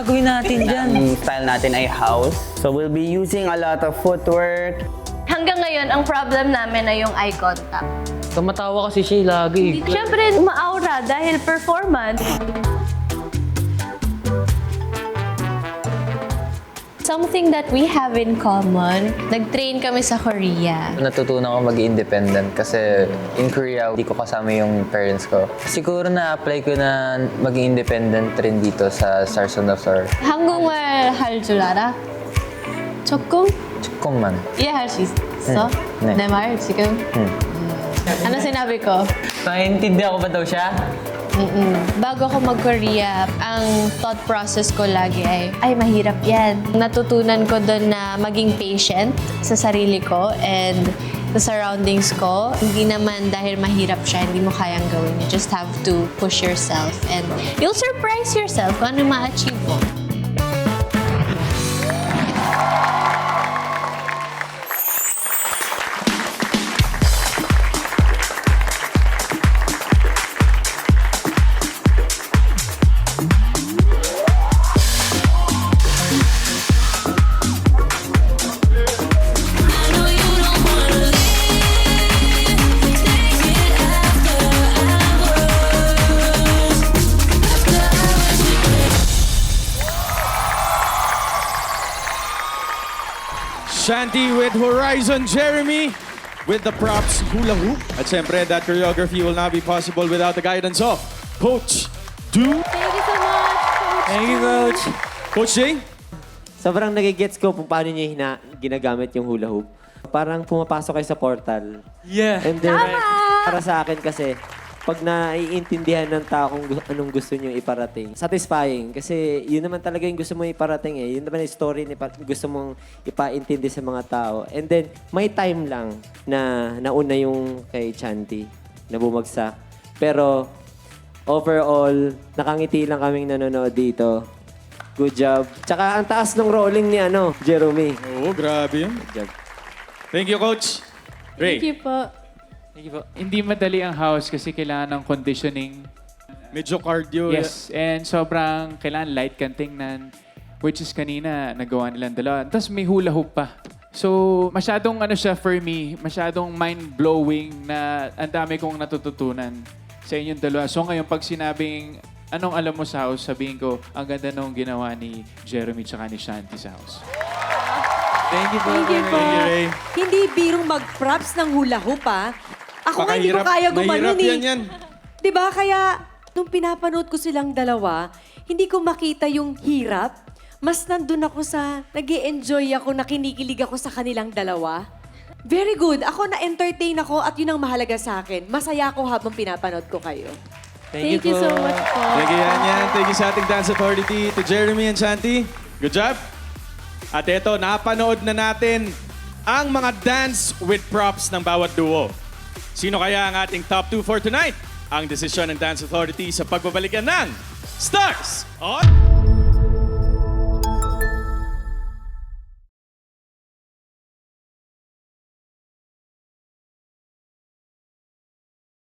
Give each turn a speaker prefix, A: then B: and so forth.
A: gagawin natin dyan?
B: Ang style natin ay house. So we'll be using a lot of footwork.
C: Hanggang ngayon, ang problem namin ay yung eye contact.
A: Tumatawa kasi siya lagi.
C: Siyempre, ma-aura dahil performance. Something that we have in common, nag-train kami sa Korea.
D: Natutunan ko maging independent kasi in Korea, hindi ko kasama yung parents ko. Siguro na-apply ko na maging independent rin dito sa Stars on the Floor.
C: 한국말 할 줄 알아? 조금?
D: 조금만.
C: 이해할 수 있어?
D: 네.
C: 내 말 지금? Ano sinabi ko?
A: Naiintindihan ko ba daw siya?
C: Bago ako mag-Korea, ang thought process ko lagi ay mahirap yan. Natutunan ko doon na maging patient sa sarili ko and sa surroundings ko. Hindi naman dahil mahirap siya, hindi mo kayang gawin. You just have to push yourself and you'll surprise yourself kung ano ma-achieve mo.
E: Shanti with Horizon, Jeremy with the props hula hoop. At syempre, that choreography will not be possible without the guidance of Coach Du.
C: Thank you so much, Coach.
A: Thank you, Coach.
E: Coach Jing?
F: Sobrang nagigets ko kung paano niya ginagamit yung hula hoop. Parang pumapasok kayo sa portal.
A: Yeah.
F: And then, para sa akin kasi, pag naiintindihan ng tao kung anong gusto niyo iparating, satisfying. Kasi yun naman talaga yung gusto mo iparating eh. Yun naman yung story na gusto mong ipaintindi sa mga tao. And then, may time lang na nauna yung kay Chanti na bumagsak. Pero, overall, nakangiti lang kaming nanonood dito. Good job. Tsaka ang taas ng rolling ni Jeremy.
E: Oo, grabe yun.
F: Good job.
E: Thank you, Coach. Ray,
C: Thank you po.
G: Thank you po. Hindi madali ang house kasi kailangan ng conditioning.
E: medyo cardio.
G: Yes, and sobrang kailangan light kang tingnan. Which is kanina, nagawa nilang dalawa. Tapos may hula hoop pa. So, masyadong siya for me, masyadong mind-blowing na ang dami kong natututunan sa inyong dalawa. So ngayon, pag sinabing, anong alam mo sa house, sabihin ko, ang ganda nung ginawa ni Jeremy tsaka ni Shanti sa house.
A: Thank you po.
H: Thank you po.
E: Thank you, Ray.
H: Hindi birong mag-props ng hula hoop, ah. Ako nga hindi ko
E: Pakahirap-
H: kaya gumanon
E: mahirap
H: eh.
E: yan.
H: Diba? Kaya, nung pinapanood ko silang dalawa, hindi ko makita yung hirap. Mas nandun ako sa, nag-e-enjoy ako, nakinikilig ako sa kanilang dalawa. Very good. Ako na-entertain ako at yun ang mahalaga sa akin. Masaya ako habang pinapanood ko kayo.
C: Thank you so much po.
E: Thank you, Yan. Thank you sa ating Dance Authority, to Jeremy and Shanti. Good job. At eto, napanood na natin ang mga dance with props ng bawat duo. Sino kaya ang ating top 2 for tonight? Ang desisyon ng Dance Authority sa pagbabalikan ng Stars on...